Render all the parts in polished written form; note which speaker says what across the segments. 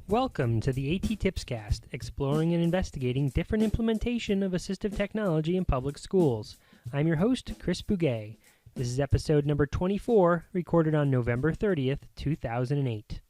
Speaker 1: Welcome to the A.T.TIPSCAST, exploring and investigating different implementation of assistive technology in public schools. I'm your host, Chris Bouguet. This is episode number 24, recorded on November 30th, 2008.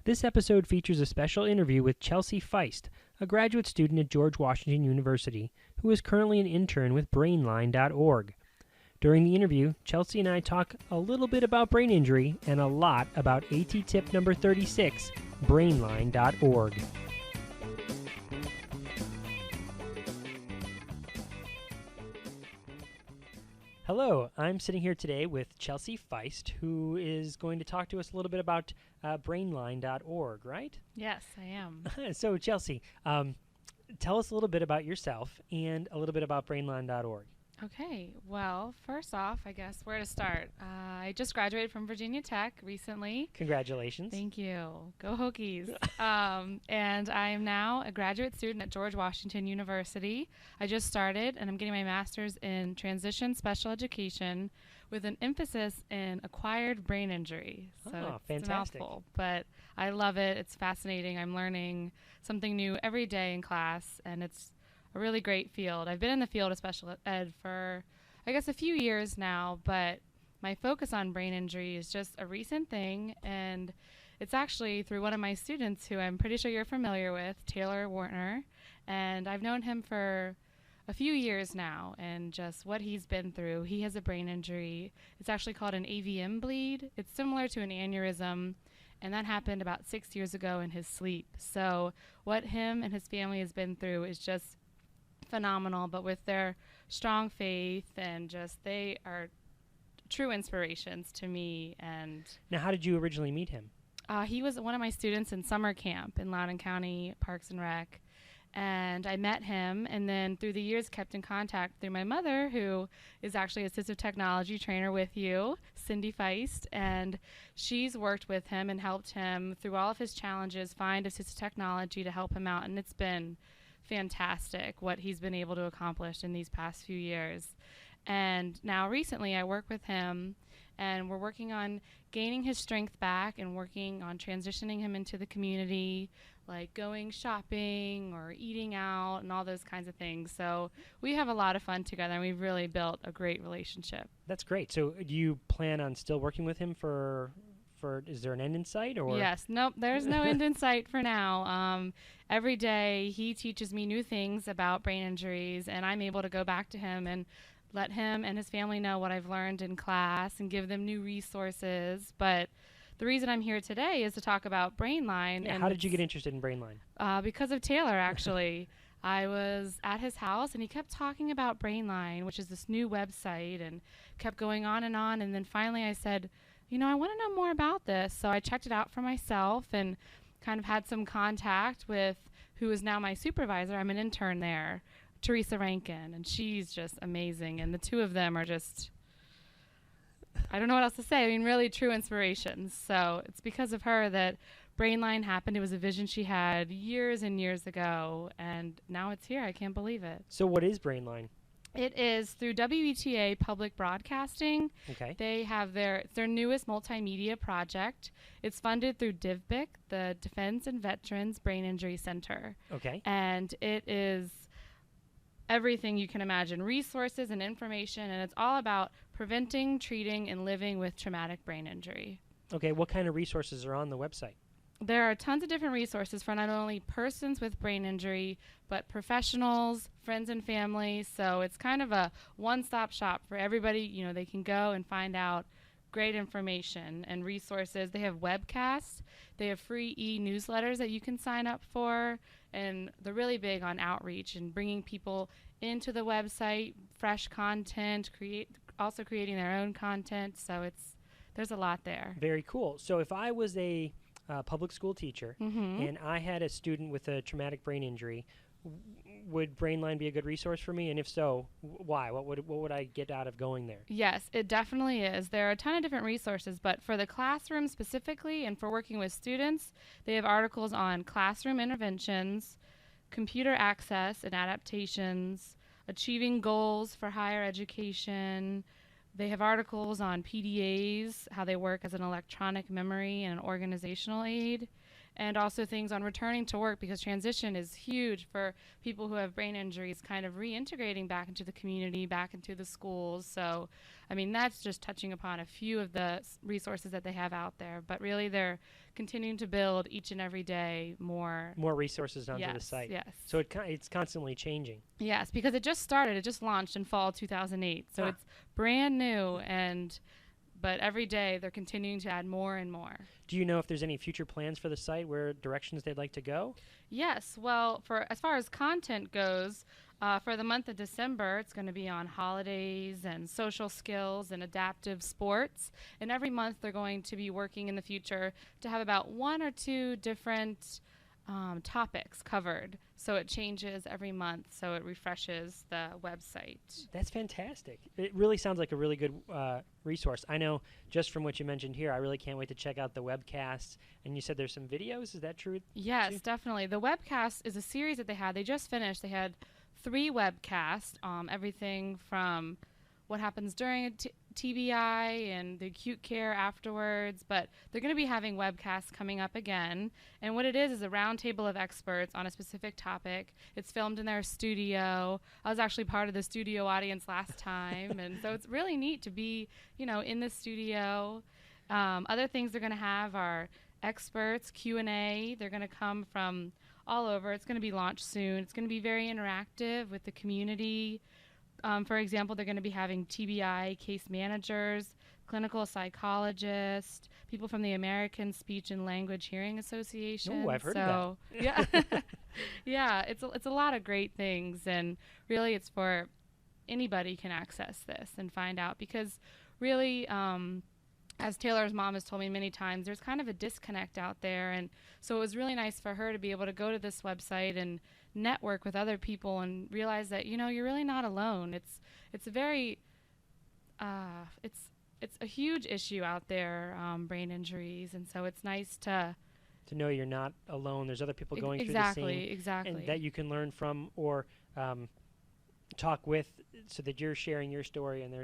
Speaker 1: This episode features a special interview with Chelsea Feist, a graduate student at George Washington University, who is currently an intern with Brainlineorg. During the interview, Chelsea and I talk a little bit about brain injury and a lot about A.T.TIP number 36, Brainline.org. Hello, I'm sitting here today with Chelsea Feist, who is going to talk to us a little bit about Brainline.org, right?
Speaker 2: Yes, I am.
Speaker 1: So, Chelsea, tell us a little bit about yourself and a little bit about Brainline.org.
Speaker 2: Okay, well, first off, I guess where to start. I just graduated from Virginia Tech recently.
Speaker 1: Congratulations.
Speaker 2: Thank you. Go Hokies. And I am now a graduate student at George Washington University. I just started, and I'm getting my master's in transition special education with an emphasis in acquired brain injury. So it's
Speaker 1: fantastic.
Speaker 2: a mouthful, but I love it. It's fascinating. I'm learning something new every day in class, and it's a really great field. I've been in the field of special ed for, I guess, a few years now, but my focus on brain injury is just a recent thing, and it's actually through one of my students who I'm pretty sure you're familiar with, Taylor Warner, and I've known him for a few years now, and just what he's been through. He has a brain injury. It's actually called an AVM bleed. It's similar to an aneurysm, and that happened about 6 years ago in his sleep. So what him and his family has been through is just phenomenal, but with their strong faith and just they are true inspirations to me. And
Speaker 1: now, how did you originally meet him?
Speaker 2: He was one of my students in summer camp in Loudoun County Parks and Rec, and I met him, and then through the years kept in contact through my mother, who is actually an assistive technology trainer with you, Cindy Feist, and she's worked with him and helped him through all of his challenges find assistive technology to help him out, and it's been fantastic what he's been able to accomplish in these past few years. And now recently I work with him, and we're working on gaining his strength back and working on transitioning him into the community, like going shopping or eating out and all those kinds of things. So we have a lot of fun together, and we've really built a great relationship.
Speaker 1: That's great. So do you plan on still working with him for is there an end in sight? Or
Speaker 2: Yes. Nope, there's no end in sight for now. Every day he teaches me new things about brain injuries, and I'm able to go back to him and let him and his family know what I've learned in class and give them new resources. But the reason I'm here today is to talk about Brainline.
Speaker 1: Yeah,
Speaker 2: and
Speaker 1: how did you get interested in Brainline?
Speaker 2: Because of Taylor, actually. I was at his house, and he kept talking about Brainline, which is this new website, and kept going on. And then finally I said, I want to know more about this. So I checked it out for myself and kind of had some contact with who is now my supervisor. I'm an intern there, Teresa Rankin, and she's just amazing. And the two of them are just, I don't know what else to say. I mean, really true inspirations. So it's because of her that Brainline happened. It was a vision she had years and years ago, and now it's here. I can't believe it.
Speaker 1: So what is Brainline?
Speaker 2: It is through WETA Public Broadcasting.
Speaker 1: Okay.
Speaker 2: They have their newest multimedia project. It's funded through DIVBIC, the Defense and Veterans Brain Injury Center.
Speaker 1: Okay.
Speaker 2: And it is everything you can imagine, resources and information, and it's all about preventing, treating, and living with traumatic brain injury.
Speaker 1: Okay, what kind of resources are on the website?
Speaker 2: There are tons of different resources for not only persons with brain injury, but professionals, friends and family. So it's kind of a one-stop shop for everybody. They can go and find out great information and resources. They have webcasts. They have free e-newsletters that you can sign up for. And they're really big on outreach and bringing people into the website, fresh content, also creating their own content. So there's a lot there.
Speaker 1: Very cool. So if I was a public school teacher, and I had a student with a traumatic brain injury, would Brainline be a good resource for me? And if so, why? What would I get out of going there?
Speaker 2: Yes, it definitely is. There are a ton of different resources, but for the classroom specifically and for working with students, they have articles on classroom interventions, computer access and adaptations, achieving goals for higher education. They have articles on PDAs, how they work as an electronic memory and an organizational aid. and also things on returning to work, because transition is huge for people who have brain injuries, kind of reintegrating back into the community, back into the schools. So, I mean, that's just touching upon a few of the resources that they have out there. But really, they're continuing to build each and every day more
Speaker 1: resources onto the site.
Speaker 2: Yes.
Speaker 1: So it's constantly changing.
Speaker 2: Yes, because it just started. It just launched in fall 2008. So it's brand new, but every day they're continuing to add more and more.
Speaker 1: Do you know if there's any future plans for the site, where directions they'd like to go?
Speaker 2: Yes. Well, as far as content goes, for the month of December, it's going to be on holidays and social skills and adaptive sports. And every month they're going to be working in the future to have about 1 or 2 different topics covered. So it changes every month, so it refreshes the website.
Speaker 1: That's fantastic. It really sounds like a really good resource. I know just from what you mentioned here, I really can't wait to check out the webcasts. And you said there's some videos. Is that true?
Speaker 2: Yes, definitely. The Webcast is a series that they had. They just finished. They had 3 webcasts, everything from what happens during a TBI and the acute care afterwards, but they're going to be having webcasts coming up again. And what it is a roundtable of experts on a specific topic. It's filmed in their studio. I was actually part of the studio audience last time, and so it's really neat to be, in the studio. Other things they're going to have are experts, Q&A. They're going to come from all over. It's going to be launched soon. It's going to be very interactive with the community. For example, they're going to be having TBI case managers, clinical psychologists, people from the American Speech and Language Hearing Association.
Speaker 1: Oh, I've heard of
Speaker 2: that. Yeah, yeah, it's a lot of great things, and really, it's for anybody can access this and find out, because really, as Taylor's mom has told me many times, there's kind of a disconnect out there, and so it was really nice for her to be able to go to this website and network with other people and realize that you're really not alone. It's a very it's a huge issue out there, brain injuries, and so it's nice to
Speaker 1: know you're not alone. There's other people going through the same, and that you can learn from or talk with, so that you're sharing your story, and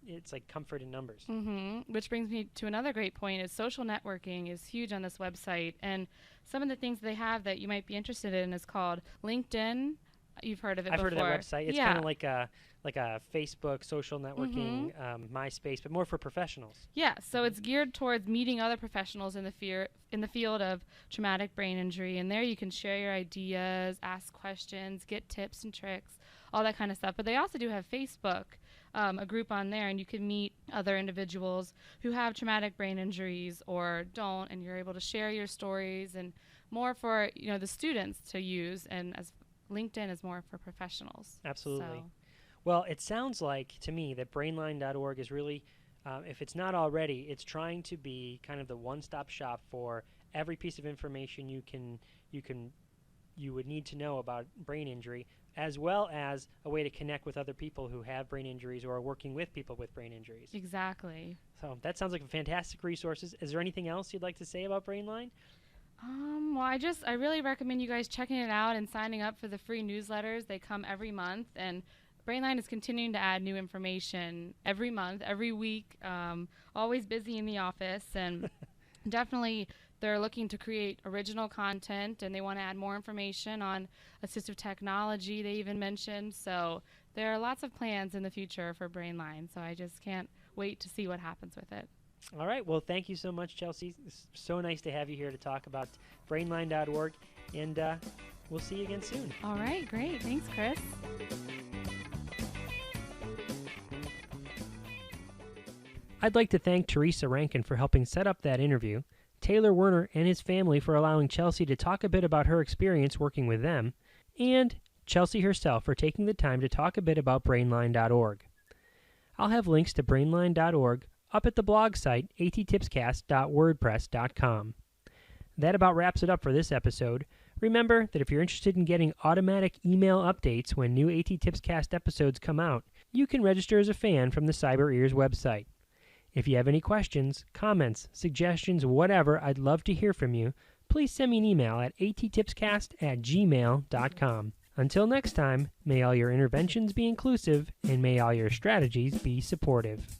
Speaker 1: it's like comfort in numbers.
Speaker 2: Mm-hmm. Which brings me to another great point: is social networking is huge on this website, and some of the things they have that you might be interested in is called LinkedIn. You've heard of it before.
Speaker 1: I've heard of that website. It's kind of like a Facebook social networking, MySpace, but more for professionals.
Speaker 2: Yeah, so it's geared towards meeting other professionals in the field of traumatic brain injury, and there you can share your ideas, ask questions, get tips and tricks, all that kind of stuff. But they also do have Facebook, a group on there, and you can meet other individuals who have traumatic brain injuries or don't, and you're able to share your stories, and more for the students to use, and as LinkedIn is more for professionals.
Speaker 1: Absolutely.
Speaker 2: So.
Speaker 1: Well, it sounds like to me that Brainline.org is really, if it's not already, it's trying to be kind of the one-stop shop for every piece of information you would need to know about brain injury, as well as a way to connect with other people who have brain injuries or are working with people with brain injuries.
Speaker 2: Exactly.
Speaker 1: So that sounds like fantastic resources. Is there anything else you'd like to say about Brainline?
Speaker 2: Well, I really recommend you guys checking it out and signing up for the free newsletters. They come every month, and Brainline is continuing to add new information every month, every week. Always busy in the office, and definitely they're looking to create original content, and they want to add more information on assistive technology, they even mentioned. So there are lots of plans in the future for Brainline, so I just can't wait to see what happens with it.
Speaker 1: All right. Well, thank you so much, Chelsea. It's so nice to have you here to talk about Brainline.org, and we'll see you again soon.
Speaker 2: All right. Great. Thanks, Chris.
Speaker 1: I'd like to thank Teresa Rankin for helping set up that interview, Taylor Werner and his family for allowing Chelsea to talk a bit about her experience working with them, and Chelsea herself for taking the time to talk a bit about Brainline.org. I'll have links to Brainline.org up at the blog site, A.T.TIPSCAST.wordpress.com. That about wraps it up for this episode. Remember that if you're interested in getting automatic email updates when new A.T.TIPSCAST episodes come out, you can register as a fan from the Cyber Ears website. If you have any questions, comments, suggestions, whatever, I'd love to hear from you. Please send me an email at ATTIPSCAST@gmail.com. Until next time, may all your interventions be inclusive, and may all your strategies be supportive.